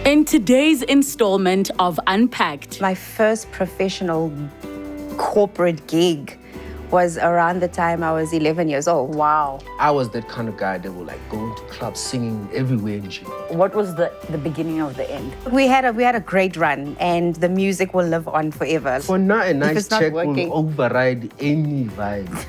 In today's installment of Unpacked, My first professional corporate gig was around the time I was 11 years old. wow. I was that kind of guy that would like go into clubs singing everywhere and shit. What was the beginning of the end? We had a great run, and the music will live on forever. For now, a nice it's not check working. will override any vibe.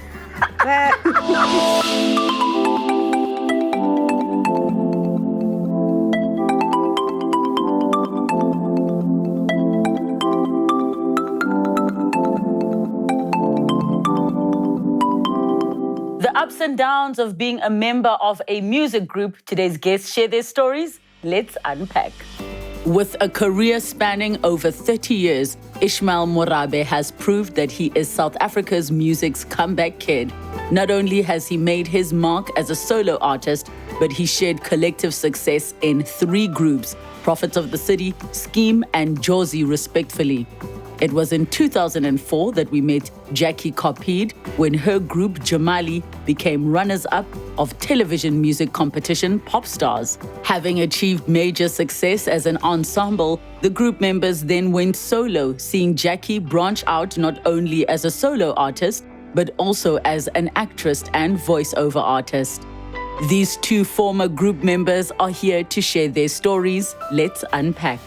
The ups and downs of being a member of a music group. Today's guests share their stories. Let's unpack. With a career spanning over 30 years, Ishmael Morabe has proved that he is South Africa's music's comeback kid. Not only has he made his mark as a solo artist, but he shared collective success in 3 groups, Prophets of the City, Scheme, and Jozi, respectively. It was in 2004 that we met Jacqui Carpede when her group Jamali became runners-up of television music competition Popstars. Having achieved major success as an ensemble, the group members then went solo, seeing Jacqui branch out not only as a solo artist, but also as an actress and voiceover artist. These 2 former group members are here to share their stories. Let's unpack.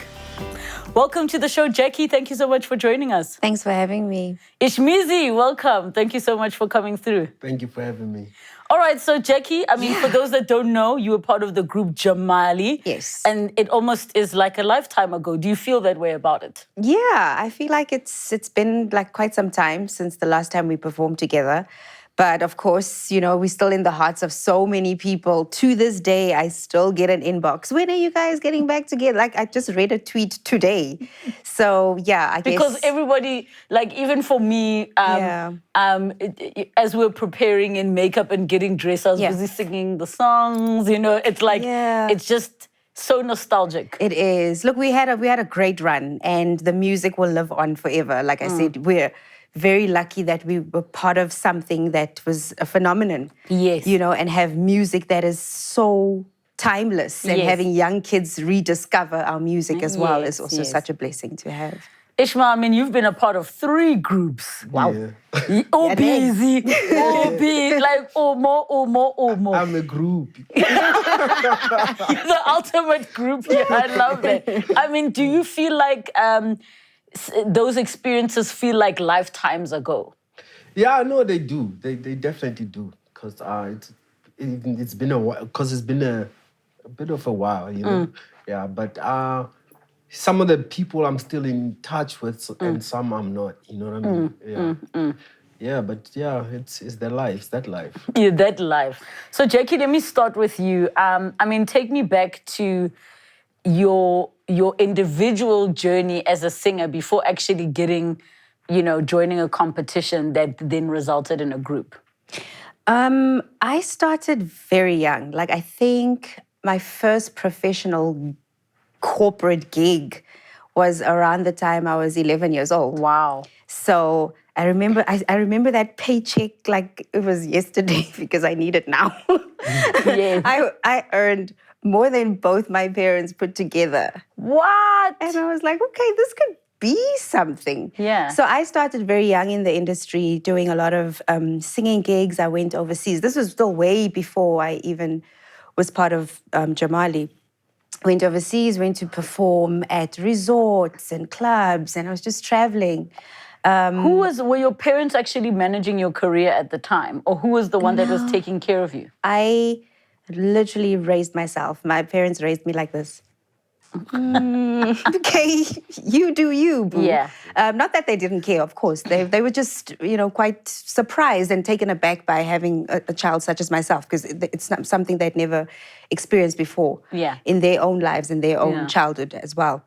Welcome to the show, Jacqui. Thank you so much for joining us. Thanks for having me. Ishmizi, welcome. Thank you so much for coming through. Thank you for having me. All right, so Jacqui, for those that don't know, you were part of the group Jamali. Yes. And it almost is like a lifetime ago. Do you feel that way about it? Yeah, I feel like it's been like quite some time since the last time we performed together. But of course, we're still in the hearts of so many people. To this day, I still get an inbox. When are you guys getting back together? Like, I just read a tweet today. So, yeah, I guess. Because everybody, like even for me, as we're preparing in makeup and getting dressed, I was busy singing the songs. It's like, it's just so nostalgic. It is. Look, we had a great run, and the music will live on forever. Like I said, we're very lucky that we were part of something that was a phenomenon. Yes. And have music that is so timeless, and having young kids rediscover our music as well is also such a blessing to have. Ishmael, you've been a part of 3 groups. Wow. Yeah. Oh, busy. Oh, busy. Like, oh, more. I'm a group. You're the ultimate group. Yeah, I love that. Do you feel like those experiences feel like lifetimes ago? Yeah, no, they do. They definitely do. Because it's been a while. Because it's been a bit of a while, Yeah, but some of the people I'm still in touch with, and some I'm not. You know what I mean? Yeah, but it's the life. It's that life. Yeah, that life. So, Jacqui, let me start with you. Take me back to your individual journey as a singer before actually getting, joining a competition that then resulted in a group. I started very young. Like, I think my first professional corporate gig was around the time I was 11 years old. Wow. So I remember that paycheck like it was yesterday because I need it now. Yes. I earned more than both my parents put together. What? And I was like, okay, this could be something. Yeah. So I started very young in the industry, doing a lot of singing gigs. I went overseas. This was still way before I even was part of Jamali. Went overseas, went to perform at resorts and clubs, and I was just traveling. Were your parents actually managing your career at the time? Or who was the one that was taking care of you? I literally raised myself. My parents raised me like this. Okay, you do you, boo. Yeah. Not that they didn't care, of course. They were just, quite surprised and taken aback by having a child such as myself, because it's not something they'd never experienced before in their own lives, in their own childhood as well.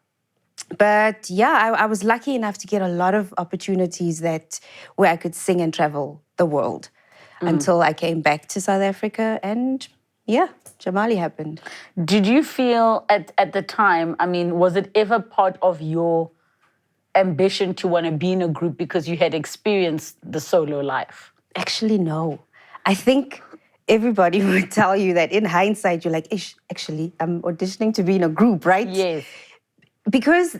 But I was lucky enough to get a lot of opportunities where I could sing and travel the world until I came back to South Africa, and Jamali happened. Did you feel at the time, was it ever part of your ambition to want to be in a group because you had experienced the solo life? Actually, no. I think everybody would tell you that in hindsight, you're like, actually, I'm auditioning to be in a group, right? Yes. because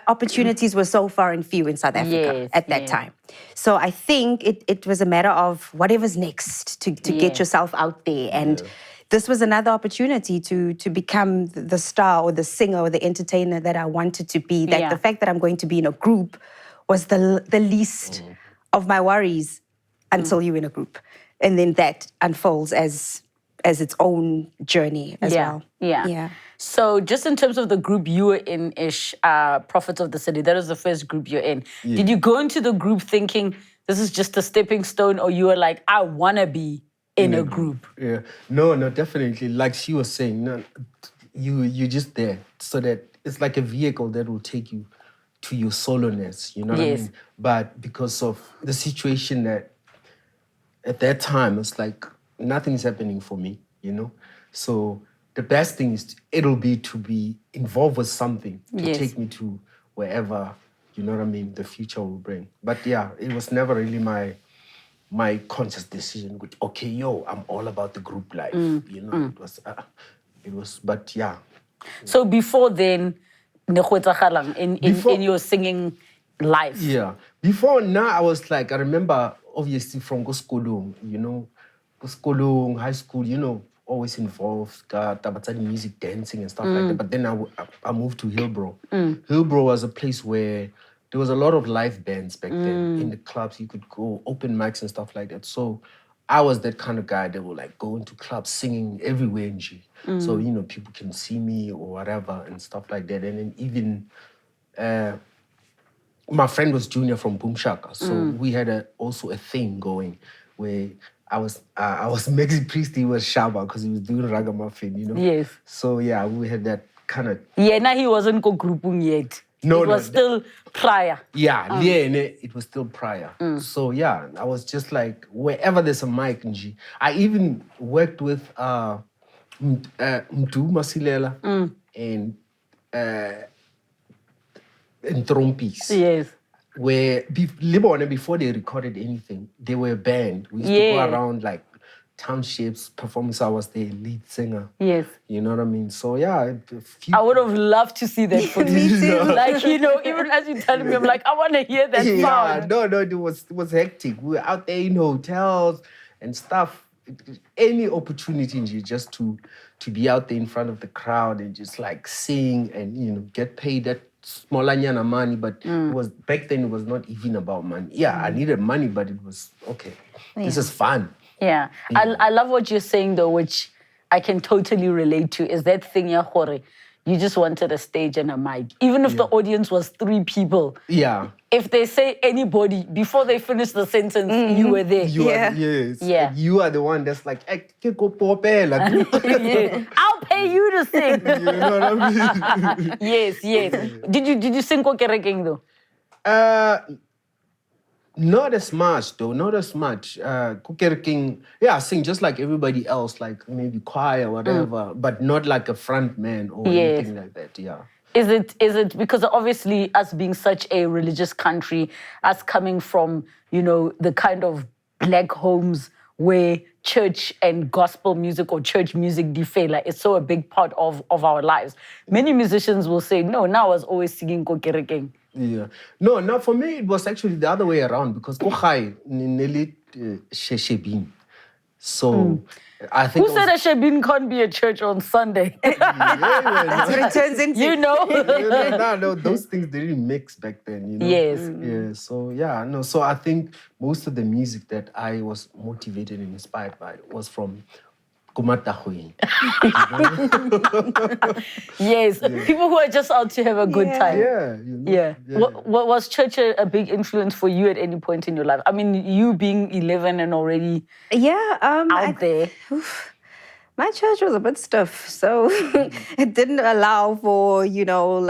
opportunities were so far and few in South Africa at that time. So I think it was a matter of whatever's next to get yourself out there. And this was another opportunity to become the star or the singer or the entertainer that I wanted to be. That the fact that I'm going to be in a group was the least of my worries until you're in a group. And then that unfolds as its own journey as well. Yeah. So just in terms of the group you were in, Prophets of the City, that was the first group you're in. Yeah. Did you go into the group thinking this is just a stepping stone, or you were like, I want to be in a group? Yeah. No, definitely. Like she was saying, no, you're just there so that it's like a vehicle that will take you to your soloness, you know what I mean? But because of the situation that at that time, it's like nothing's happening for me, you know? So the best thing is it'll be to be involved with something to take me to wherever, you know what I mean, the future will bring. But yeah, it was never really my conscious decision. With, okay, I'm all about the group life. You know, it was, but yeah. So before then, in your singing life? Yeah. Before now, I was like, I remember obviously from Goskolong, you know, Goskolong, high school, you know, always involved, tabatani music, dancing and stuff like that. But then I moved to Hillbrow. Hillbrow was a place where there was a lot of live bands back then. In the clubs, you could go, open mics and stuff like that. So I was that kind of guy that would like go into clubs singing everywhere in G. So, you know, people can see me or whatever and stuff like that. And then even my friend was Junior from Boom Shaka. So we had also a thing going where I was Maxi Priest, he was Shaba because he was doing Ragamuffin, you know? Yes. So yeah, we had that kind of... Yeah, now he wasn't co-grouping yet. No, it was still prior. Yeah, it was still prior. So yeah, I was just like, wherever there's a mic, Nji. I even worked with Mdu Masilela and Trompis. Yes. Where before they recorded anything, they were a band. We used to go around like townships, performing. So I was the lead singer. Yes. You know what I mean? So yeah. I would have loved to see that footage. Me too. Like, you know, even as you tell me, I'm like, I want to hear that sound. No, it was hectic. We were out there in hotels and stuff. Any opportunity just to be out there in front of the crowd and just like sing and, you know, get paid that smaller money, but it was back then it was not even about money. Yeah, I needed money, but it was okay. This is fun. Yeah. I love what you're saying though, which I can totally relate to, is that thing, you just wanted a stage and a mic. Even if the audience was 3 people. Yeah. If they say anybody, before they finish the sentence, you were there. Yes. Yeah. You are the one that's like, I'll pay you to sing. You know what I mean? Yes. Did you sing Kokerekeng though? Not as much though, not as much. Kukerekeng, I sing just like everybody else, like maybe choir or whatever, but not like a front man or anything like that, yeah. Is it because obviously us being such a religious country, us coming from, you know, the kind of black homes where church and gospel music or church music differ, it's so a big part of our lives. Many musicians will say, no, now I was always singing Kokerekeng. Yeah. No, for me, it was actually the other way around because Kohai Nelit Sheshebin. So I think. Who said a Shebin can't be a church on Sunday? That's what it turns into. You know? No, those things didn't mix back then, you know? Yes. Yeah, so yeah, no. So I think most of the music that I was motivated and inspired by was from Kumatahui. Yes, people who are just out to have a good time. Yeah. You know? Yeah. Was church a big influence for you at any point in your life? I mean, you being 11 and already out there. My church was a bit stiff, so it didn't allow for, you know,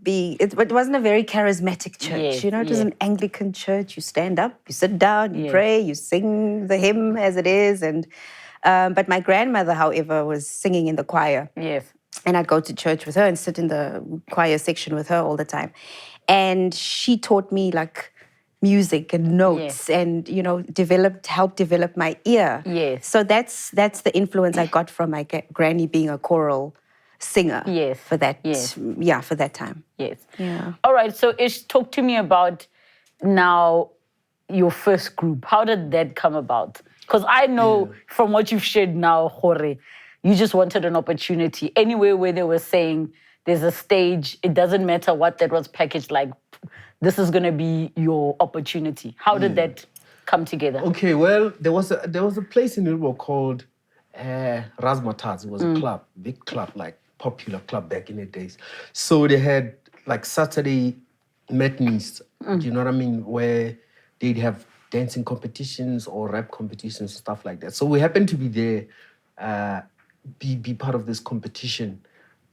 it wasn't a very charismatic church. You know, it was an Anglican church. You stand up, you sit down, you pray, you sing the hymn as it is, and but my grandmother, however, was singing in the choir. Yes. And I'd go to church with her and sit in the choir section with her all the time. And she taught me music and notes and, you know, helped develop my ear. Yes. So that's the influence I got from my granny being a choral singer. Yes. For that. Yes. Yeah, for that time. Yes. Yeah. All right. So Ish, talk to me about now your first group. How did that come about? Because I know from what you've shared now, Jorge, you just wanted an opportunity. Anywhere where they were saying there's a stage, it doesn't matter what that was packaged like, this is going to be your opportunity. How did that come together? Okay, well, there was a place in Europe called Razmataz. It was a club, big club, like popular club back in the days. So they had like Saturday matinees, do you know what I mean, where they'd have dancing competitions or rap competitions, stuff like that. So we happened to be there, be part of this competition.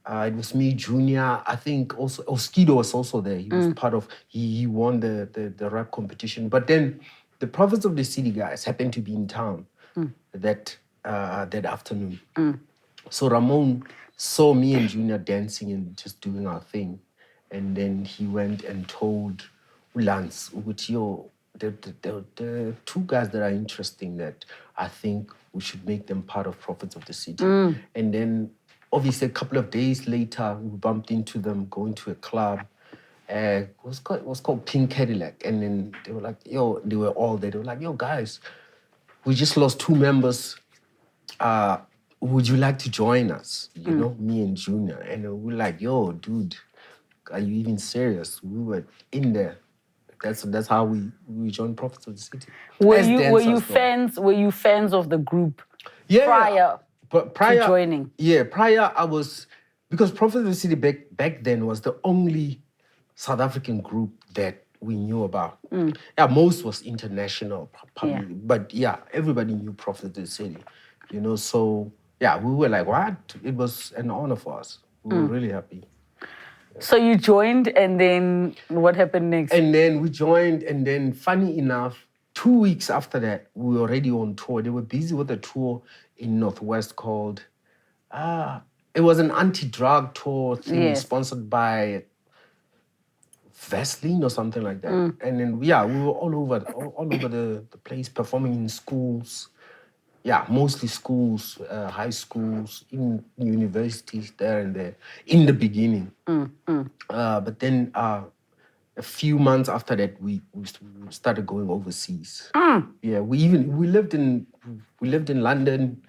It was me, Junior. I think also Oskido was also there. He was part of. He won the rap competition. But then the Prophets of the City guys happened to be in town that afternoon. So Ramon saw me and Junior dancing and just doing our thing, and then he went and told Lance, "Yo, the two guys that are interesting that I think we should make them part of Prophets of the City." And then obviously a couple of days later, we bumped into them going to a club. It was called Pink Cadillac. And then they were like, yo, they were all there. They were like, yo, guys, we just lost 2 members. Would you like to join us? You know, me and Junior. And we were like, yo, dude, are you even serious? We were in there. That's how we joined Prophets of the City. Were you fans of the group prior to joining? Yeah, prior I was, because Prophets of the City back then was the only South African group that we knew about. Yeah, most was international, probably, but yeah, everybody knew Prophets of the City, you know. So yeah, we were like, what? It was an honor for us. We were really happy. So you joined, and then what happened next? And then we joined, and then funny enough, 2 weeks after that, we were already on tour. They were busy with a tour in Northwest called, it was an anti-drug tour thing sponsored by Vaseline or something like that. And then, yeah, we were all over the place, performing in schools. Yeah, mostly schools, high schools, in universities, there and there, in the beginning. But then a few months after that, we started going overseas. Yeah, we lived in London,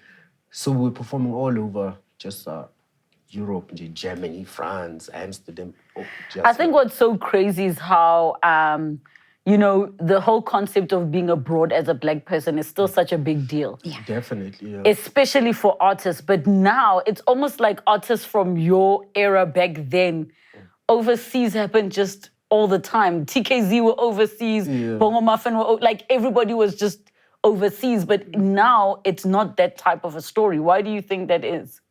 so we were performing all over, just Europe, Germany, France, Amsterdam. I think what's so crazy is how, you know, the whole concept of being abroad as a Black person is still such a big deal. Yeah. Definitely, yeah. Especially for artists. But now it's almost like artists from your era back then, overseas happened just all the time. TKZ were overseas, Bongo Muffin were, like everybody was just overseas. But now it's not that type of a story. Why do you think that is?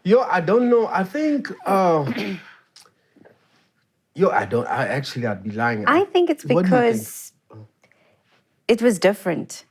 Yo, I don't know. I think, I'd be lying. I think it's because it was different.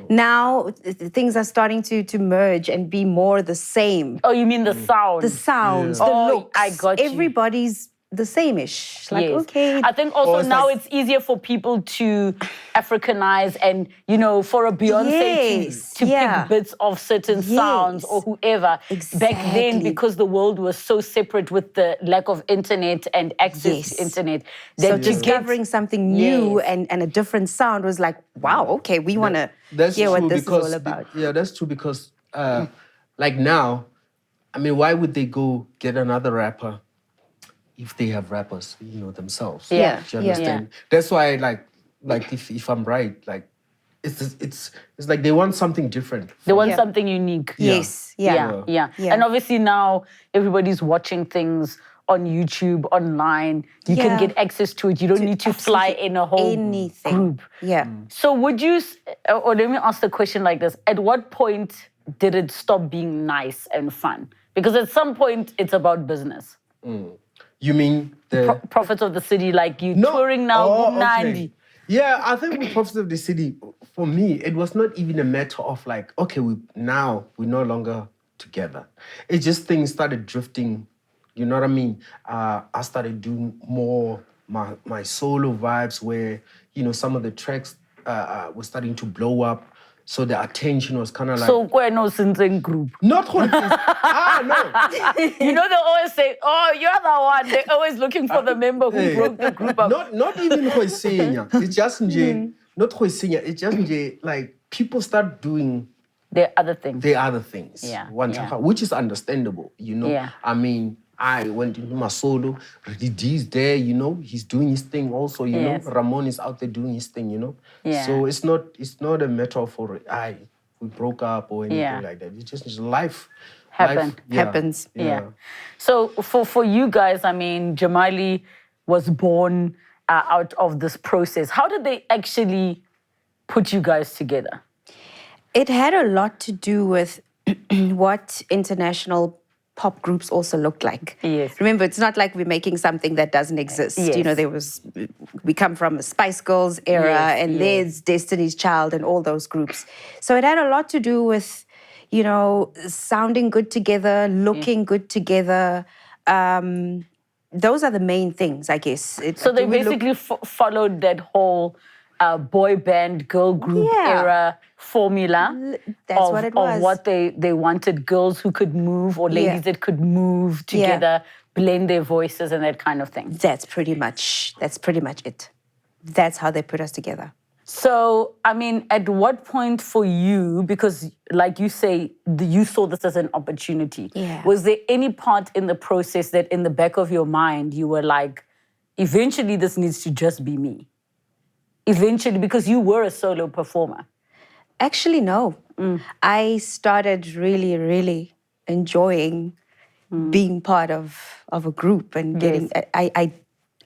Now, things are starting to merge and be more the same. Oh, you mean the sound? The sounds, the looks. I got you. Everybody's the same-ish. Like, okay. I think also now it's easier for people to Africanize and, you know, for a Beyonce to pick bits of certain sounds or whoever. Exactly. Back then, because the world was so separate with the lack of internet and access to internet. So discovering something new and a different sound was like, wow, okay, we want to hear what this is all about. Yeah, that's true because, like now, I mean, why would they go get another rapper if they have rappers, you know, themselves? Yeah. Do you understand? That's why, like if I'm right, like it's like they want something different. They want something unique. Yes. Yeah. And obviously now everybody's watching things on YouTube, online. You can get access to it. You don't need to fly in a whole group. Yeah. So would you, or let me ask the question like this. At what point did it stop being nice and fun? Because at some point it's about business. You mean the Prophets of the City, like you touring now, Nandi. Yeah, I think with Prophets of the City, for me, it was not even a matter of like, okay, we're no longer together. It just things started drifting. You know what I mean? I started doing more my solo vibes where, you know, some of the tracks were starting to blow up. So the attention was kind of like... So, no Sinzeng group. Not no. You know, they always say, oh, you're the one. They're always looking for the member who broke the group up. Not even Hoisenya. It's just not Hoisenya. It's just like people start doing their other things. Yeah. Which is understandable, you know. Yeah. I mean, I went into my solo. D's there, you know. He's doing his thing also, you know. Ramon is out there doing his thing, you know. Yeah. So it's not a matter for we broke up or anything like that. It's just life. Happens. Yeah. So for you guys, I mean, Jamali was born out of this process. How did they actually put you guys together? It had a lot to do with what international pop groups also looked like. Yes. Remember, it's not like we're making something that doesn't exist. Yes. You know, we come from a Spice Girls era, there's Destiny's Child and all those groups. So it had a lot to do with, you know, sounding good together, looking good together. Those are the main things, I guess. So they basically followed that whole boy band, girl group era formula. That's what it was. Of what they wanted, girls who could move or ladies that could move together, blend their voices and that kind of thing. That's pretty much it. That's how they put us together. So, I mean, at what point for you, because like you say, you saw this as an opportunity. Yeah. Was there any part in the process that in the back of your mind, you were like, eventually this needs to just be me? Eventually, because you were a solo performer. Actually, no. I started really, really enjoying being part of a group and getting... I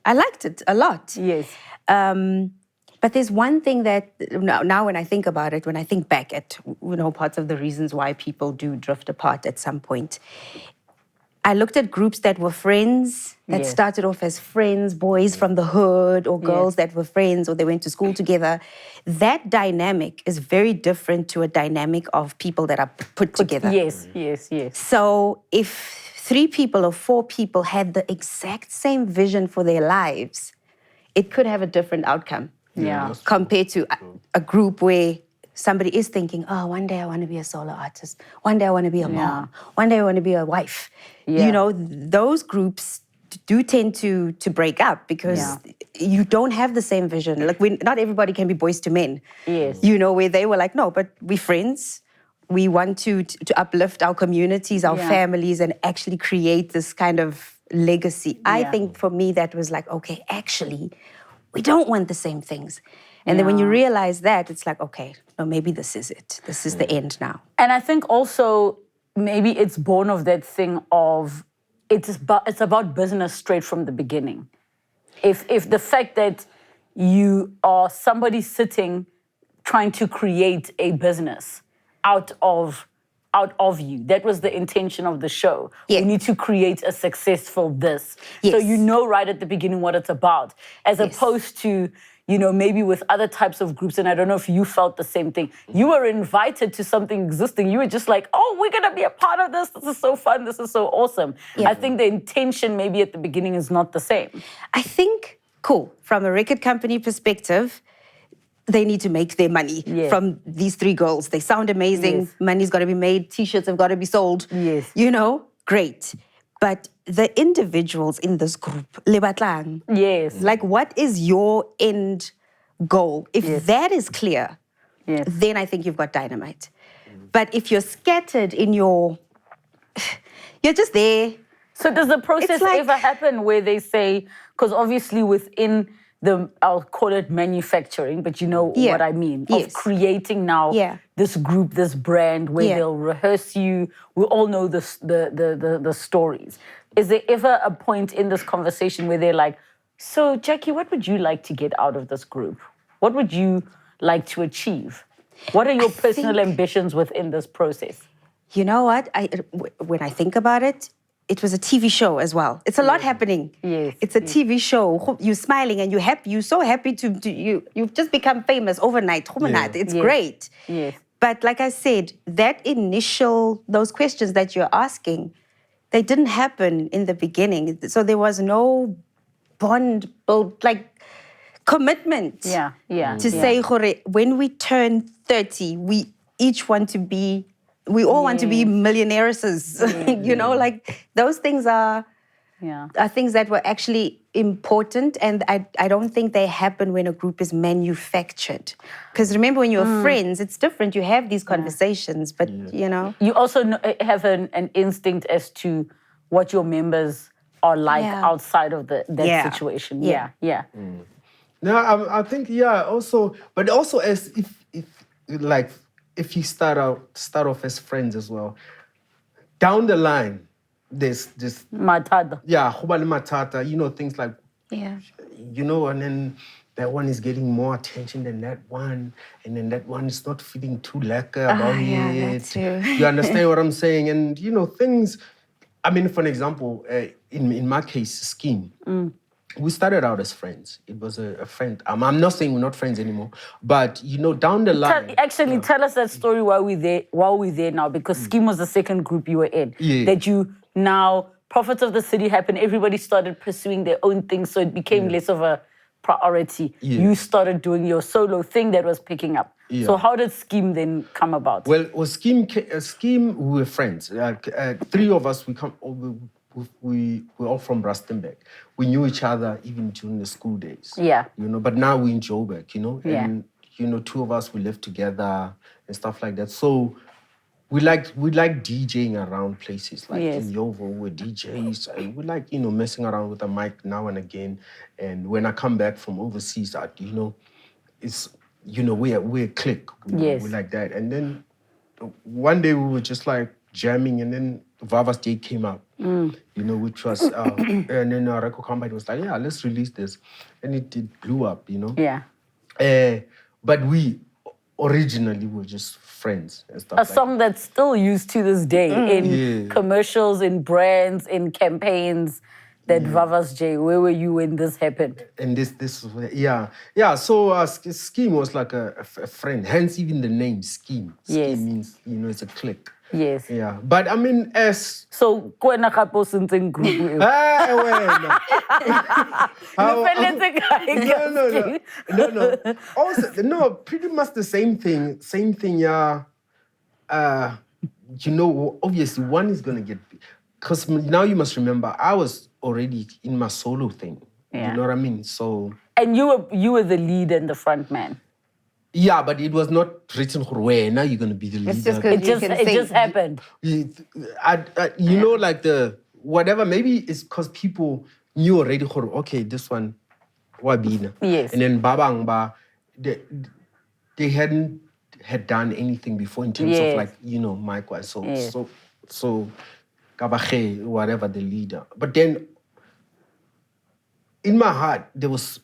liked it a lot. Yes. But there's one thing that now when I think about it, when I think back at, you know, parts of the reasons why people do drift apart at some point, I looked at groups that were friends, that started off as friends, boys from the hood, or girls that were friends, or they went to school together. That dynamic is very different to a dynamic of people that are put together. Yes. So if 3 people or 4 people had the exact same vision for their lives, it could have a different outcome. Yeah. Compared to a group where somebody is thinking, oh, one day I want to be a solo artist. One day I want to be a mom. One day I want to be a wife. Yeah. You know, those groups do tend to break up because you don't have the same vision. Like, not everybody can be boys to men. Yes. You know, where they were like, no, but we're friends. We want to uplift our communities, our families, and actually create this kind of legacy. I think for me that was like, okay, actually, we don't want the same things. And then when you realize that, it's like, okay, no, maybe this is it. This is the end now. And I think also maybe it's born of that thing of it's about business straight from the beginning. If the fact that you are somebody sitting trying to create a business out of you. That was the intention of the show. Yeah. We need to create a successful this. So you know right at the beginning what it's about. As opposed to, you know, maybe with other types of groups, and I don't know if you felt the same thing. You were invited to something existing. You were just like, oh, we're going to be a part of this. This is so fun. This is so awesome. Yeah. I think the intention maybe at the beginning is not the same. I think, cool, from a record company perspective, they need to make their money from these 3 girls. They sound amazing. Yes. Money's got to be made. T-shirts have got to be sold. Yes. You know, great. But the individuals in this group, lebatlang. Yes. Like, what is your end goal? If that is clear, then I think you've got dynamite. But if you're scattered in you're just there. So does the process ever happen where they say, because obviously within I'll call it manufacturing, but you know what I mean, of creating now this group, this brand where they'll rehearse you. We all know the stories. Is there ever a point in this conversation where they're like, so Jacqui, what would you like to get out of this group? What would you like to achieve? What are your personal ambitions within this process? You know what? When I think about it, it was a TV show as well. It's a lot happening. Yes. It's a TV show. You're smiling and you're happy. You're so happy you've just become famous overnight. It's great. Yes. But like I said, those questions that you're asking, they didn't happen in the beginning. So there was no bond built, commitment. To say, when we turn 30, each want to be, we all want to be millionairesses, you know, like those things are things that were actually important, and I don't think they happen when a group is manufactured. Because remember, when you're friends, it's different. You have these conversations, but you know. You also have an instinct as to what your members are like outside of that situation. Yeah. No, I think also, but also as if you start off as friends as well, down the line, there's just matata. Yeah, matata. You know, things like you know, and then that one is getting more attention than that one, and then that one is not feeling too lekker about it. That too. You understand what I'm saying? And you know, things. I mean, for an example, in my case, Scheme. We started out as friends. It was a friend. I'm not saying we're not friends anymore, but you know, down the line. Tell us that story while we're there now, because Scheme was the second group you were in. That you now, Prophets of the City happened, everybody started pursuing their own thing, so it became less of a priority. You started doing your solo thing that was picking up. So how did Scheme then come about? Well, Scheme, we were friends. Three of us, we were all from Rustenburg. We knew each other even during the school days. Yeah. You know, but now we're in Joburg, you know. And, you know, two of us, we live together and stuff like that. So we like DJing around places. Like in Yovo, we're DJs. We like, you know, messing around with a mic now and again. And when I come back from overseas, you know, it's, you know, we're a clique. We like that. And then one day we were just like jamming, and then Vava's Day came out, you know, which was, and then record company was like, yeah, let's release this. And it blew up, you know? Yeah. But we originally were just friends and stuff. A song that's still used to this day in commercials, in brands, in campaigns. That Vava's J, where were you when this happened? And this So Scheme was like a friend, hence even the name Scheme. Scheme means, you know, it's a clique. Yes. Yeah, but I mean, as so, kwena kapo since group. No. Also, no, pretty much the same thing. Same thing. Yeah. You know, obviously, one is gonna get. Because now you must remember, I was already in my solo thing. You know what I mean? So. And you were the lead and the front man. Yeah, but it was not written where now you're gonna be the leader. It just happened. You know, like the whatever. Maybe it's because people knew already. Okay, this one, wabina. Yes. And then babang ba, they hadn't done anything before in terms of like, you know, mic wise. So. Kabache, whatever the leader. But then, in my heart, there was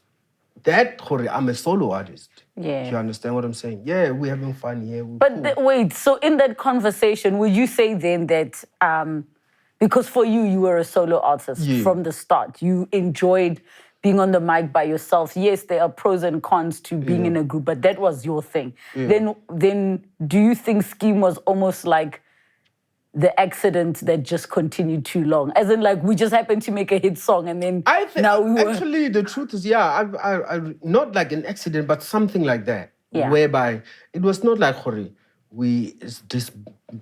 that, I'm a solo artist. Yeah. Do you understand what I'm saying? Yeah, we're having fun here. But wait, so in that conversation, would you say then that, because for you were a solo artist from the start, you enjoyed being on the mic by yourself. Yes, there are pros and cons to being in a group, but that was your thing. Then do you think Scheme was almost like the accident that just continued too long? As in, like, we just happened to make a hit song and then now we were... Actually, the truth is, I not like an accident, but something like that. Whereby it was not like, it's this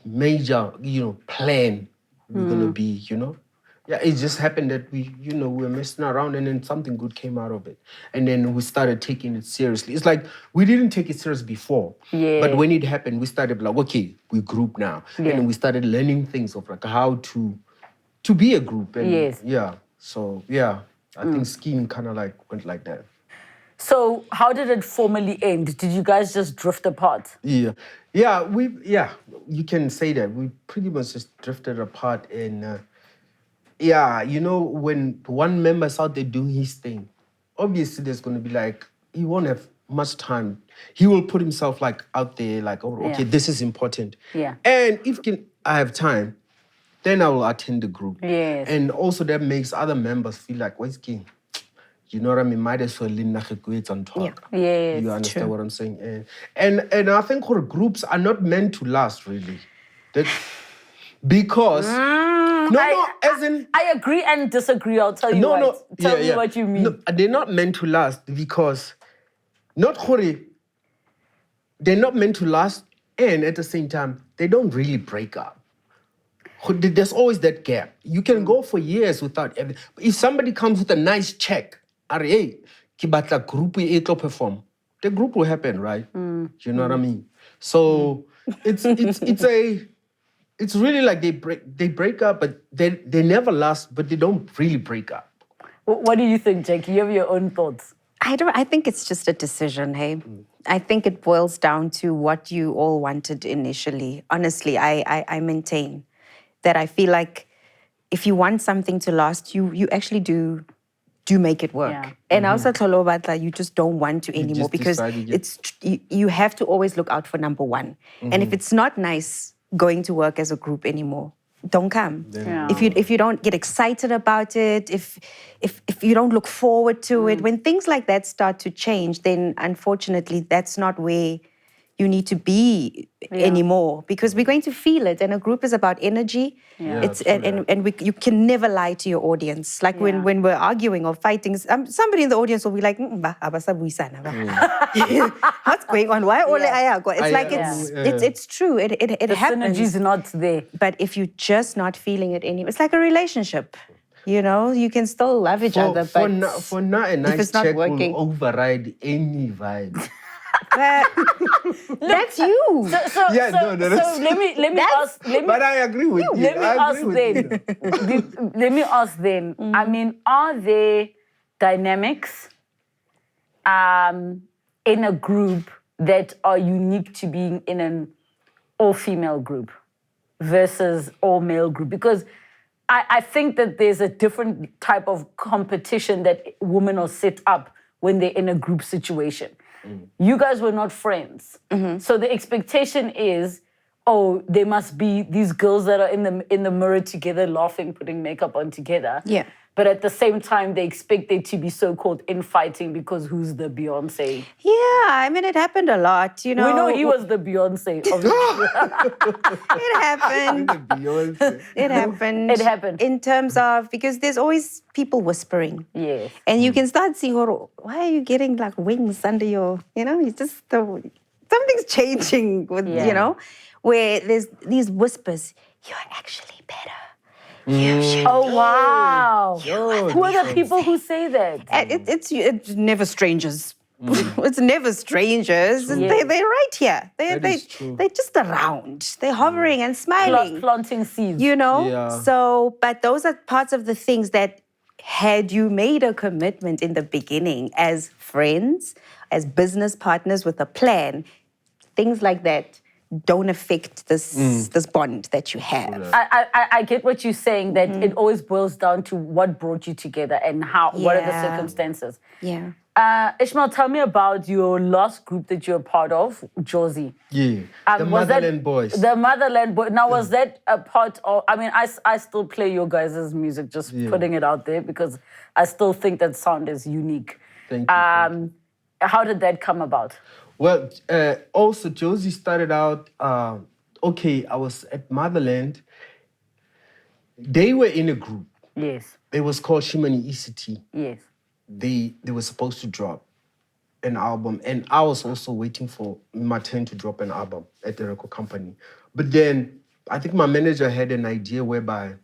major, you know, plan we're going to be, you know? Yeah, it just happened that we were messing around and then something good came out of it. And then we started taking it seriously. It's like we didn't take it serious before. Yeah. But when it happened, we started like, okay, we group now. Yeah. And then we started learning things of like how to be a group. And So, I think Scheme kind of like went like that. So how did it formally end? Did you guys just drift apart? Yeah, you can say that. We pretty much just drifted apart and... you know, when one member's out there doing his thing, obviously there's going to be like, he won't have much time. He will put himself like out there like, this is important. Yeah. And if I have time, then I will attend the group. Yes. And also that makes other members feel like, what's king? You know what I mean? Might as well and talk. Yeah. Yes, you understand what I'm saying? And I think groups are not meant to last, really. Because... I agree and disagree. I'll tell you Tell me what you mean. No, they're not meant to last because they're not meant to last And at the same time, they don't really break up. There's always that gap. You can go for years without if somebody comes with a nice check, hey, ki batla group e tlo perform, the group will happen, right? You know what I mean? So it's really like they break up, but they never last, but they don't really break up. What do you think, Jacqui? You have your own thoughts. I think it's just a decision, hey? I think it boils down to what you all wanted initially. Honestly, I maintain that I feel like if you want something to last, you actually do make it work. Yeah. And also, you just don't want to anymore because you have to always look out for number one. And if it's not nice going to work as a group anymore, don't come. Yeah. If you don't get excited about it, if you don't look forward to it, when things like that start to change, then unfortunately that's not where you need to be anymore, because we're going to feel it. And a group is about energy. Yeah. It's you can never lie to your audience. Like when we're arguing or fighting, somebody in the audience will be like, what's going on? Why only It's like it's true. It the happens. The synergy's not there. But if you're just not feeling it anymore, it's like a relationship. You know, you can still love each other, but for now, a nice check will override any vibe. That's you. So let me ask. But I agree with you. Let me ask then. I mean, are there dynamics in a group that are unique to being in an all-female group versus all-male group? Because I think that there's a different type of competition that women are set up when they're in a group situation. You guys were not friends. So the expectation is, there must be these girls that are in the mirror together, laughing, putting makeup on together. Yeah. But at the same time, they expect there to be so-called infighting because who's the Beyonce? Yeah, I mean, it happened a lot, you know. We know he was the Beyonce. It happened. It happened. It happened. In terms of, because there's always people whispering. Yes. And you can start seeing, why are you getting like wings under your, you just, something's changing with, where there's these whispers, you're actually better. Oh, wow. Who are the people who say that? It's never strangers. It's never strangers. They're right here. They're just around. They're hovering and smiling. Planting seeds. Yeah. So, but those are parts of the things that had you made a commitment in the beginning as friends, as business partners with a plan, things like that don't affect this bond that you have. I get what you're saying, that it always boils down to what brought you together and what are the circumstances. Yeah. Ishmael, tell me about your last group that you're a part of, Josie. Yeah, the Motherland Boys. The Motherland Boys. Now, was that a part of, I mean, I still play your guys' music, just putting it out there, because I still think that sound is unique. Thank you. How did that come about? Well, also, Josie started out, I was at Motherland. They were in a group. Yes. It was called Shimani ECT. Yes. They were supposed to drop an album, and I was also waiting for my turn to drop an album at the record company. But then I think my manager had an idea whereby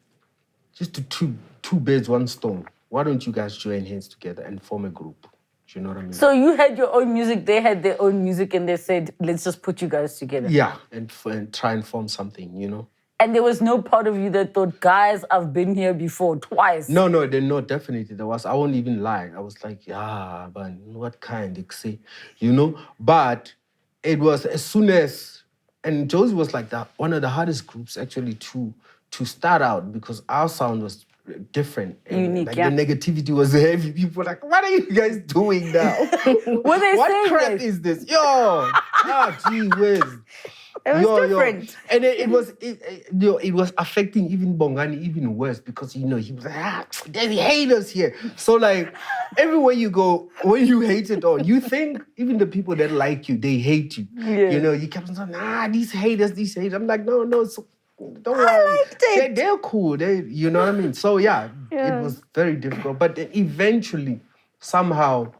just two birds, one stone. Why don't you guys join hands together and form a group? You know what I mean? So you had your own music, they had their own music, and they said, let's just put you guys together. Yeah, and try and form something, And there was no part of you that thought, guys, I've been here before, twice. No, definitely there was. I won't even lie. I was like, but what kind, But it was as soon as, and Josie was like one of the hardest groups actually to start out, because our sound was different. And unique, the negativity was heavy. People were like, what are you guys doing now? What crap is this? Gee whiz. It was different. And it was affecting even Bongani even worse, because, he was like, there's haters here. So, like, everywhere you go, when you hate it on, you think even the people that like you, they hate you. Yeah. You kept on saying, these haters. I'm like, no, so don't worry. I liked it. They're cool. You know what I mean? So, it was very difficult. But then eventually, somehow,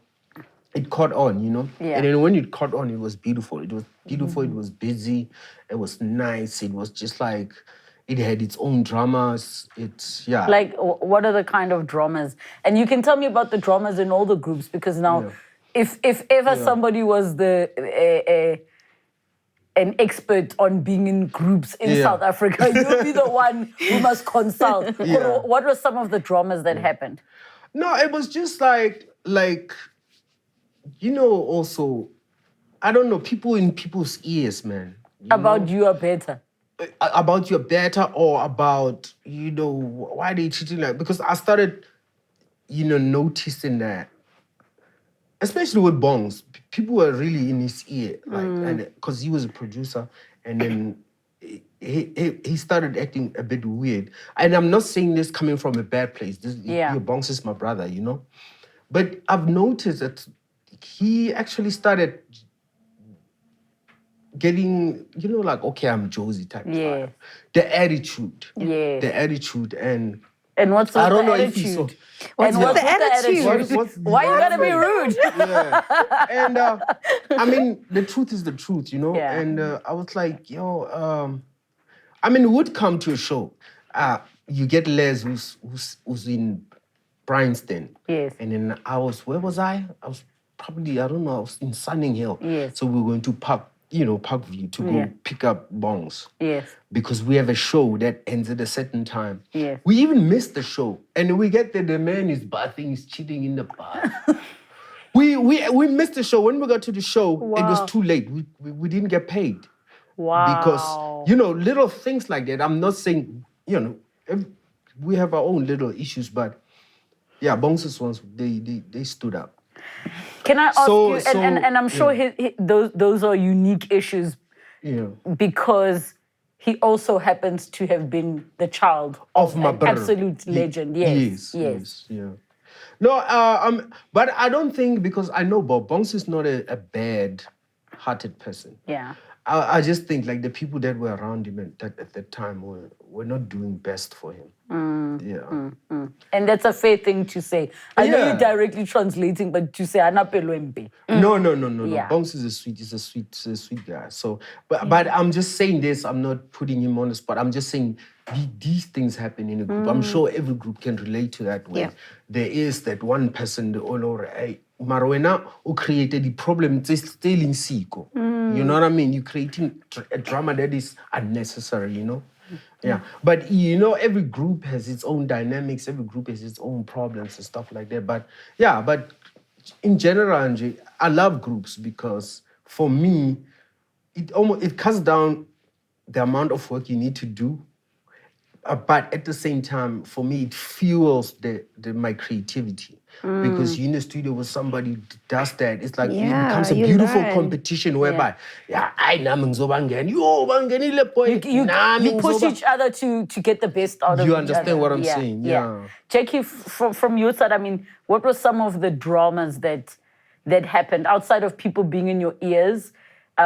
it caught on, you know? Yeah. And then when it caught on, it was beautiful. It was beautiful, it was busy, it was nice. It was just like, it had its own dramas. It's, yeah. Like, what are the kind of dramas? And you can tell me about the dramas in all the groups, because now, if ever somebody was an expert on being in groups in South Africa, you'll be the one who must consult. What were some of the dramas that happened? No, it was just like, you know, also, I don't know, people in people's ears, man. About you are better. About you're better, or about, you know, why they treating like, because I started, you know, noticing that, especially with Bongs, people were really in his ear, like, and because he was a producer, and then he started acting a bit weird. And I'm not saying this coming from a bad place. Bongs is my brother, you know, but I've noticed that he actually started getting, you know, like, okay, I'm Josie type vibe. The attitude. Yeah. The attitude. And what's with I don't the know attitude? if you saw. What's with the attitude? Why you gotta be rude? Yeah. And I mean, the truth is the truth, you know? Yeah. And I was like, yo, I mean, would come to a show. You get Les who's in Bryanston. Yes. And then where was I? I was probably, I don't know, I was in Sunning Hill. Yes. So we were going to Parkview to go pick up Bongs. Yes. Because we have a show that ends at a certain time. Yes. We even missed the show. And we get there, the man is bathing, he's cheating in the bath. we missed the show. When we got to the show, it was too late. We didn't get paid. Wow. Because, you know, little things like that. I'm not saying, you know, we have our own little issues, but yeah, Bongs' ones, they stood up. Can I ask you, and I'm sure those are unique issues because he also happens to have been the child of my brother. Absolute legend. Yes. Yeah. No, but I don't think, because I know Bongs is not a bad-hearted person. Yeah. I just think like the people that were around him at that time were not doing best for him. And that's a fair thing to say. I know you're directly translating, but to say Anapelwembe. No. Yeah. Bongs is a sweet guy. So, but I'm just saying this. I'm not putting him on the spot. I'm just saying these things happen in a group. I'm sure every group can relate to that. Where there is that one person, the Olore, Marwena, who created the problem, still in Siko. You know what I mean? You're creating a drama that is unnecessary, you know? Yeah. But, you know, every group has its own dynamics. Every group has its own problems and stuff like that. But, yeah, but in general, Angie, I love groups because, for me, it cuts down the amount of work you need to do. But at the same time, for me, it fuels my creativity. Because you're in the studio with somebody who does that. It's like it becomes a beautiful competition whereby, you push each other to get the best out of each other. You understand what I'm saying? Yeah. Jacqui, from your side, I mean, what were some of the dramas that happened outside of people being in your ears?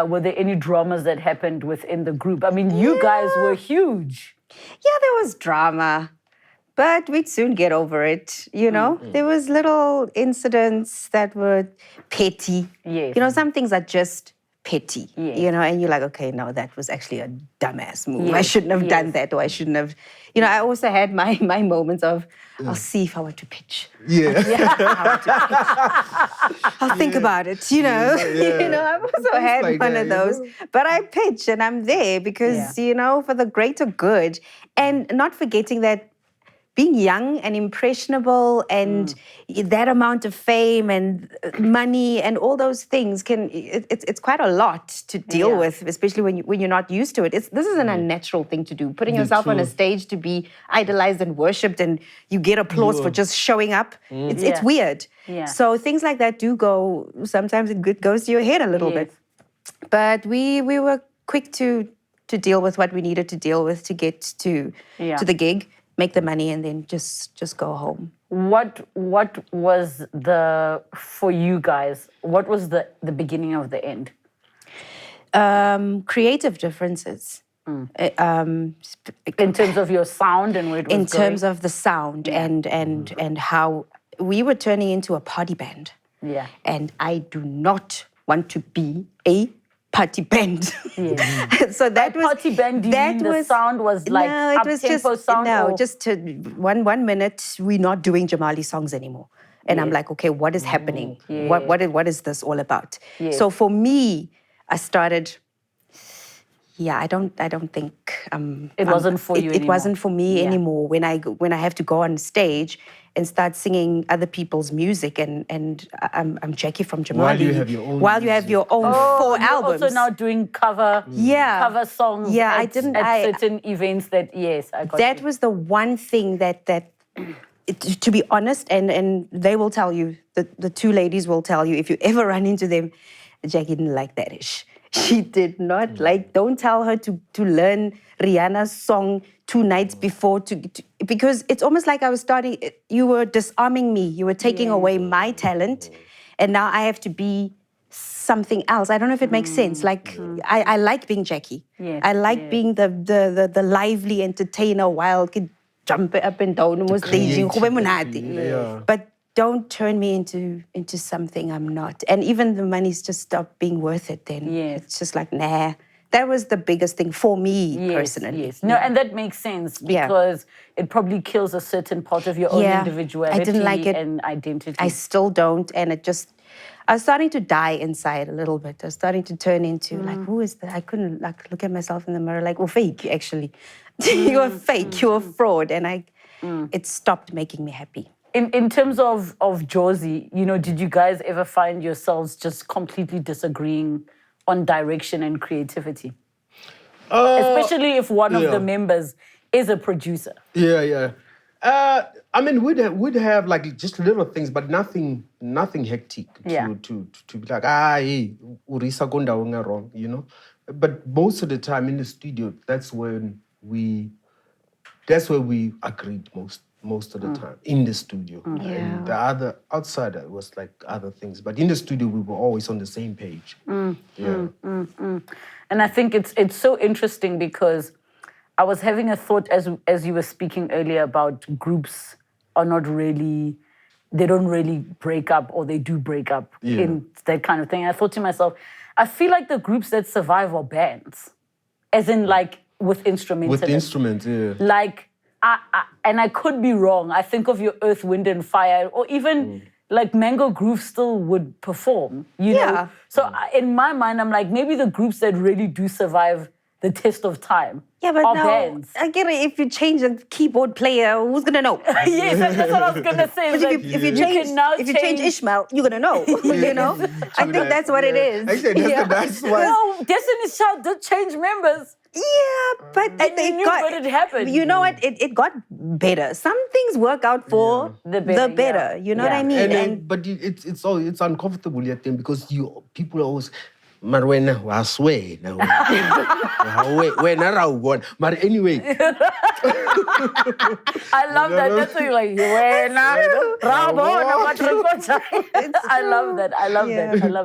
Were there any dramas that happened within the group? I mean, you guys were huge. Yeah, there was drama, but we'd soon get over it, you know? There was little incidents that were petty. Yes. You know, some things are just petty, you know, and you're like, okay, no, that was actually a dumbass move. Yes. I shouldn't have done that, or I shouldn't have... You know, I also had my moments of, I'll see if I want to pitch. I'll think about it, you know? You know, I've also had like one of those. You know? But I pitch and I'm there because, you know, for the greater good. And not forgetting that being young and impressionable and that amount of fame and money and all those things it's quite a lot to deal with, especially when you're not used to it. This is an unnatural thing to do. Putting yourself on a stage to be idolized and worshipped and you get applause for just showing up. It's weird. Yeah. So things like that do go, sometimes it goes to your head a little bit. But we were quick to deal with what we needed to deal with to get to the gig, make the money, and then just go home. What was for you guys, what was the beginning of the end? Creative differences. In terms of your sound and where it was in terms of the sound and how we were turning into a party band. Yeah. And I do not want to be a party band. Yeah. So that was party band. Do you mean the sound was like up-tempo sound? No, just to 1 minute we're not doing Jamali songs anymore. And I'm like, okay, what is happening? What is this all about? So for me, I started. Yeah, I don't think it wasn't for you anymore. It wasn't for me anymore. When I have to go on stage and start singing other people's music, and I'm Jacqui from Jamali. While you have your own. While you have your own 4 albums. Also now doing cover songs. Yeah, at certain events. That was the one thing that to be honest, and they will tell you, the 2 ladies will tell you, if you ever run into them, Jacqui didn't like that ish. She did not like, don't tell her to learn Rihanna's song 2 nights before, because it's almost like I was you were disarming me, you were taking away my talent, and now I have to be something else. I don't know if it makes sense. Like, I like being Jacqui. I like being the lively entertainer, wild kid, jump up and down, almost staging. But don't turn me into something I'm not. And even the money's just stopped being worth it then. It's just like, nah. That was the biggest thing for me personally. Yes. No, and that makes sense because it probably kills a certain part of your own individuality. I didn't like it. And identity. I still don't. And I was starting to die inside a little bit. I was starting to turn into like, who is that? I couldn't look at myself in the mirror like, fake actually. You're fake, you're a fraud. And it stopped making me happy. In terms of Josie, did you guys ever find yourselves just completely disagreeing on direction and creativity? Especially if one of the members is a producer. Yeah. I mean, we'd have like just little things, but nothing hectic to be like, hey, urisa gonda wonga wrong, But most of the time in the studio, that's where we agreed most of the time in the studio. And the other outside was like other things, but in the studio we were always on the same page. And I think it's so interesting because I was having a thought as you were speaking earlier about groups are not really, they don't really break up, or they do break up in that kind of thing. And I thought to myself, I feel like the groups that survive are bands, as in like with instruments. With instruments, Like, and I could be wrong. I think of your Earth, Wind and Fire, or even like Mango Groove still would perform, you know? So in my mind, I'm like, maybe the groups that really do survive the test of time but are now, bands. I get it. If you change the keyboard player, who's going to know? Yes, that's what I was going to say. But if you change Ishmael, you're going to know, I think that's what it is. Actually, that's why. No, Destiny's Child did change members. Yeah, but it happened. You know what? It got better. Some things work out for the better. You know what I mean? But it's uncomfortable yet then, because people are always, Marwena, I swear. But anyway. I love that. That's what you're like, I love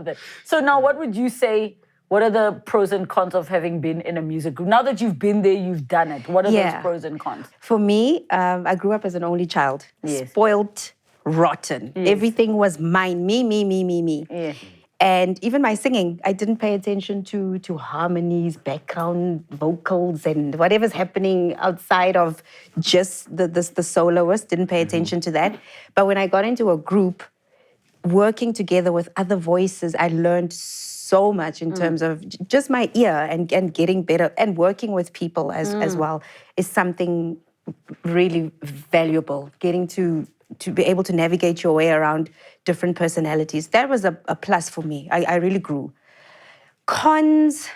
that. So now what would you say, what are the pros and cons of having been in a music group? Now that you've been there, you've done it. What are those pros and cons? For me, I grew up as an only child. Spoiled, rotten. Everything was mine. Me. Yeah. And even my singing, I didn't pay attention to harmonies, background vocals, and whatever's happening outside of just the soloist. Didn't pay attention to that. But when I got into a group, working together with other voices, I learned so much in terms of just my ear and getting better, and working with people as well is something really valuable. Getting to be able to navigate your way around different personalities. That was a plus for me. I really grew. Cons,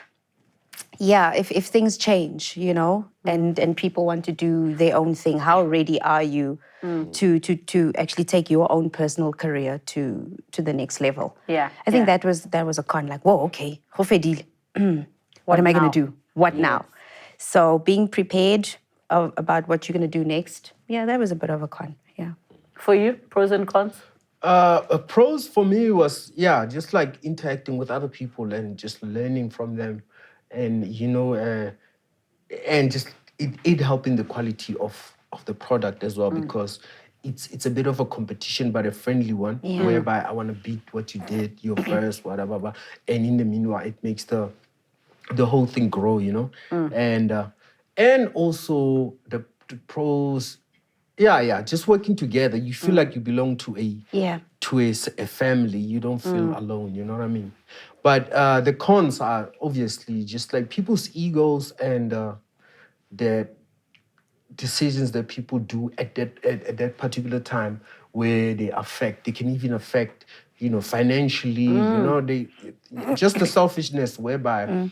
if things change, and people want to do their own thing, how ready are you to actually take your own personal career to the next level? Yeah. I think that was a con, like, whoa, okay, what am I going to do? What now? So being prepared about what you're going to do next, that was a bit of a con, For you, pros and cons? Pros for me was, just like interacting with other people and just learning from them, and, and just it helping the quality of the product as well, because it's a bit of a competition, but a friendly one, whereby I want to beat what you did, your first, whatever. And in the meanwhile, it makes the whole thing grow, and also the pros. Yeah, just working together. You feel like you belong to a family. You don't feel alone. You know what I mean? But the cons are obviously just like people's egos and the decisions that people do at that particular time, where they can even affect, financially. They just the selfishness whereby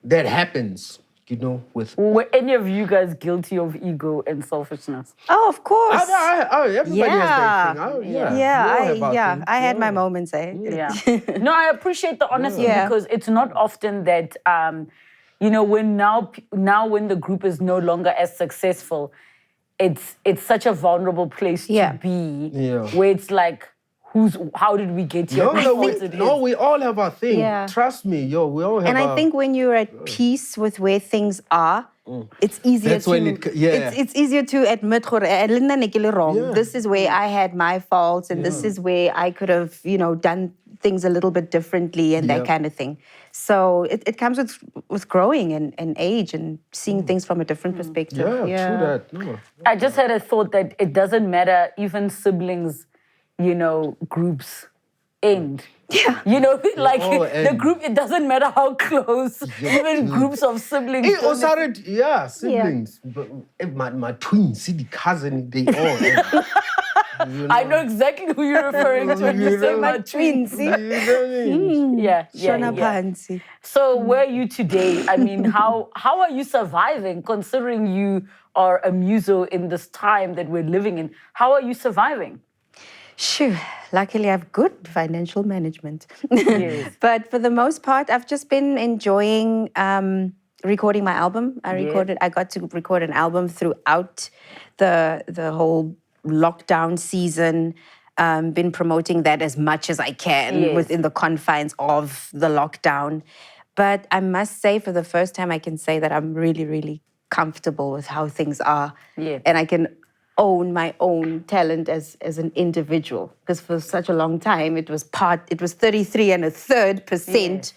that happens. With Were any of you guys guilty of ego and selfishness? Oh, of course. Everybody has that thing. I had my moments, eh? Yeah. No, I appreciate the honesty because it's not often that, when when the group is no longer as successful, it's such a vulnerable place to be, where it's like, how did we get here? We all have our thing. Yeah. Trust me, we all have. And I think when you're at peace with where things are, it's easier it's easier to admit wrong. This is where I had my faults, and this is where I could have, done things a little bit differently and that kind of thing. So it comes with growing and age and seeing things from a different perspective. Yeah, true that. No. I just had a thought that it doesn't matter, even siblings, groups end. Yeah. The group, it doesn't matter how close, even groups of siblings. Siblings. But my twins, the cousin, they all. I know exactly who you're referring to when you say my twins. Yeah. So where are you today? I mean, how are you surviving, considering you are a muso in this time that we're living in? How are you surviving? Sure. Luckily, I have good financial management. Yes. But for the most part, I've just been enjoying recording my album. I got to record an album throughout the whole lockdown season. Been promoting that as much as I can within the confines of the lockdown. But I must say, for the first time, I can say that I'm really, really comfortable with how things are. Yeah. And I can own my own talent as an individual, because for such a long time it was 33 1/3%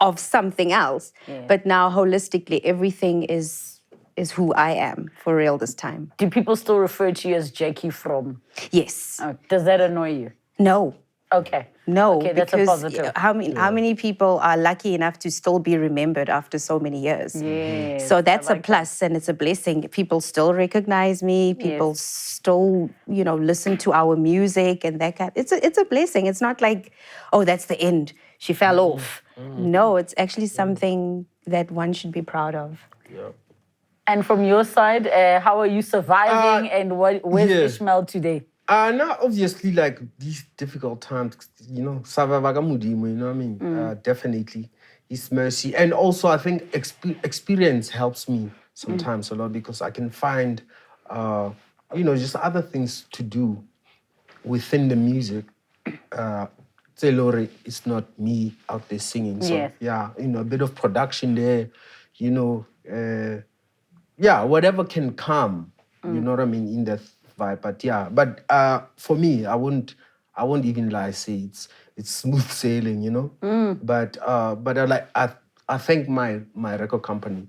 of something else. But now holistically everything is who I am for real this time. Do people still refer to you as Jacqui from? Yes. Does that annoy you? No. Okay. No, okay, that's a positive. How many people are lucky enough to still be remembered after so many years? Yes, so that's a plus and it's a blessing. People still recognize me. People still, listen to our music and that kind. It's a blessing. It's not like, oh, that's the end. She fell off. No, it's actually something that one should be proud of. Yeah. And from your side, how are you surviving and where's Ishmael today? Now, obviously, like these difficult times, definitely His mercy. And also, I think experience helps me sometimes a lot, because I can find, just other things to do within the music. It's not me out there singing. So, a bit of production there, whatever can come, you know what I mean, in that vibe. But for me, I won't even lie, say it's smooth sailing, But I thank my record company,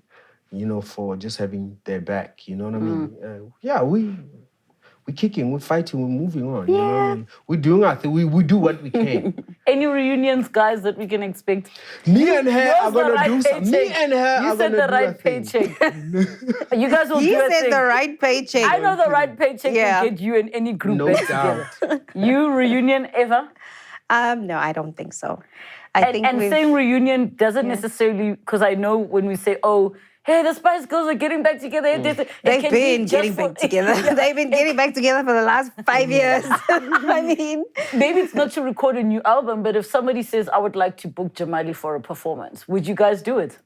for just having their back, you know what I mean? We're kicking, we're fighting, we're moving on. You know what I mean? We're doing our thing. We do what we can. Any reunions, guys, that we can expect? Me and her are going to do something. Me and her are going to do the right paycheck. You guys will do a thing. You said the right paycheck. I know the right paycheck will get you and any group back together. You reunion ever? No, I don't think so. And saying reunion doesn't necessarily, because I know when we say, hey, the Spice Girls are getting back together. They've been getting back together. They've been getting back together for the last 5 years. I mean, maybe it's not to record a new album, but if somebody says, I would like to book Jamali for a performance, would you guys do it?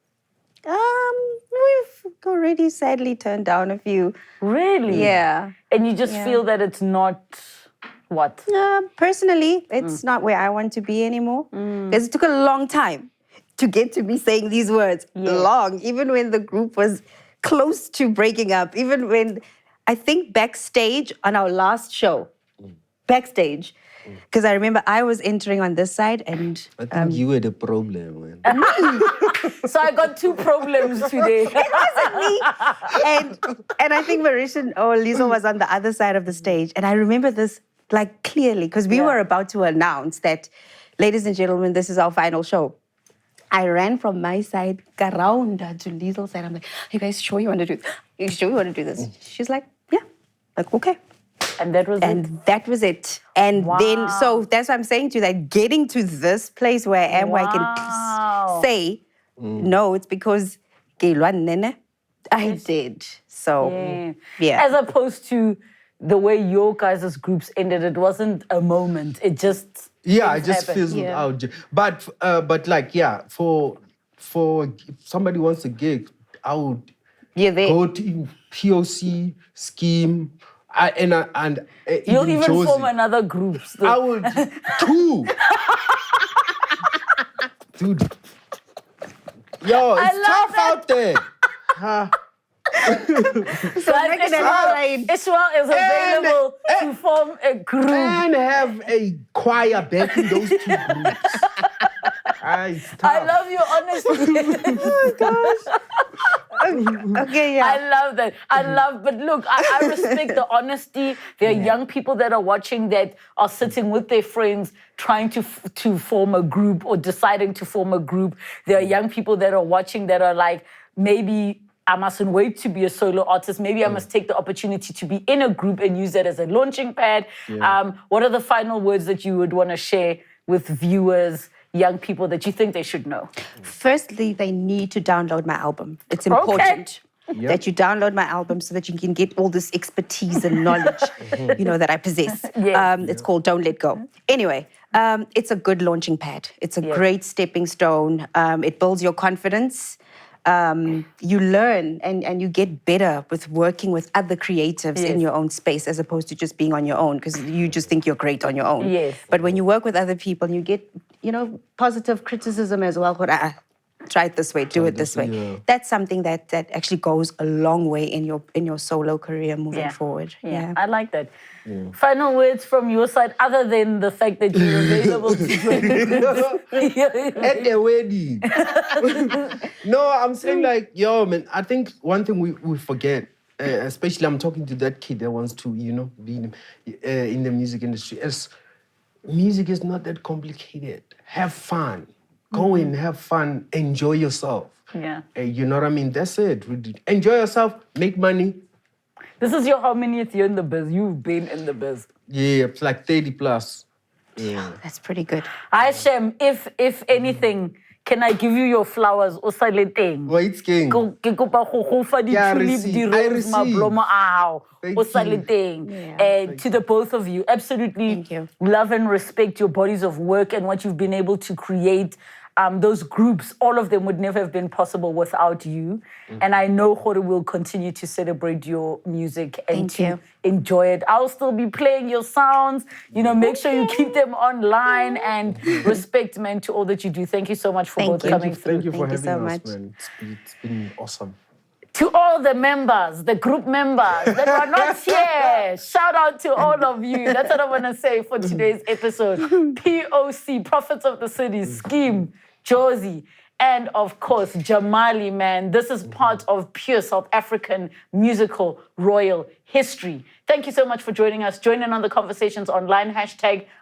We've already sadly turned down a few. Really? Yeah. And you just feel that it's not what? Personally, it's not where I want to be anymore. Because it took a long time to get to me saying these words. Long. Even when the group was close to breaking up. Even when I think backstage on our last show, backstage, because I remember I was entering on this side and... I think you were the problem, man. So I got two problems today. It wasn't me. And I think Marishan or Liesl was on the other side of the stage. And I remember this like clearly because we were about to announce that, ladies and gentlemen, this is our final show. I ran from my side, around to Liesl's side. I'm like, you guys sure you want to do this? You sure you want to do this? She's like, yeah. Like, okay. And that was it? And that was it. And then, so that's what I'm saying to you, that getting to this place where I am, where I can say, no, it's because I did. So, yeah. As opposed to the way your guys' groups ended, it wasn't a moment. It just... Yeah, it just fizzled out. But like, yeah, for if somebody wants a gig, I would go to POC, Scheme, and you'll even Josie. form another group. I would too. Dude. Yo, it's tough out there. So Ishmael is available to form a group. And have a choir backing those two groups. I love your honesty. Oh, gosh. Okay, yeah. I love that. But look, I respect the honesty. There are young people that are watching that are sitting with their friends trying to form a group or deciding to form a group. There are young people that are watching that are like, maybe I mustn't wait to be a solo artist. Maybe I must take the opportunity to be in a group and use that as a launching pad. Yeah. What are the final words that you would want to share with viewers, young people, that you think they should know? Firstly, they need to download my album. It's important that you download my album so that you can get all this expertise and knowledge, that I possess. It's called Don't Let Go. Anyway, it's a good launching pad. It's a great stepping stone. It builds your confidence. You learn and you get better with working with other creatives in your own space as opposed to just being on your own because you just think you're great on your own. Yes. But when you work with other people, you get, positive criticism as well. Try it this way, do it this way. Yeah. That's something that actually goes a long way in your solo career moving forward. Yeah, I like that. Yeah. Final words from your side, other than the fact that you're available to join at the wedding. No, I'm saying like, yo, man, I think one thing we forget, especially I'm talking to that kid that wants to, be in the music industry, is music is not that complicated. Have fun. Go in, have fun, enjoy yourself. Yeah. You know what I mean? That's it. Enjoy yourself, make money. This is your how manyth year in the biz? You've been in the biz. Yeah, it's like 30 plus. Yeah. That's pretty good. Shem, if anything, can I give you your flowers? O sa le teng. Wait, King. Ke kopa go fa di tulip di rose mablomo ao. O sa le teng. To the both of you, absolutely. Thank you. Love and respect your bodies of work and what you've been able to create. Those groups, all of them would never have been possible without you. And I know Khore will continue to celebrate your music and enjoy it. I'll still be playing your sounds. Make sure you keep them online and respect, man, to all that you do. Thank you so much for both coming through. Thank you for having us, man. It's been awesome. To all the members, the group members that are not here, shout out to all of you. That's what I want to say for today's episode. POC, Prophets of the City, Scheme, Josie, and of course, Jamali, man. This is part of pure South African musical royal history. Thank you so much for joining us. Join in on the conversations online,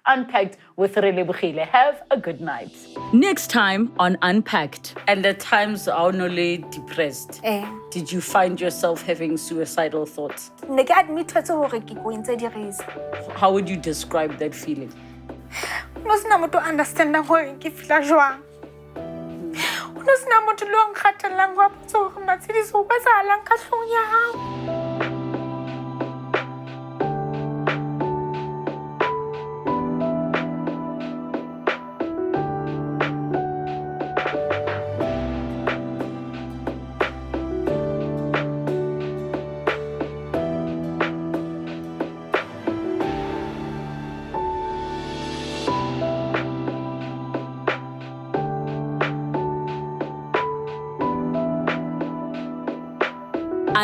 #Unpacked with Relebogile. Have a good night. Next time on Unpacked. And at times, are only depressed. Did you find yourself having suicidal thoughts? How would you describe that feeling?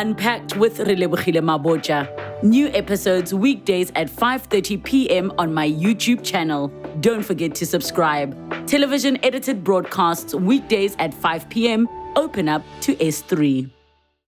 Unpacked with Relebogile Mabotja. New episodes weekdays at 5:30 p.m. on my YouTube channel. Don't forget to subscribe. Television edited broadcasts weekdays at 5 p.m. Open up to S3.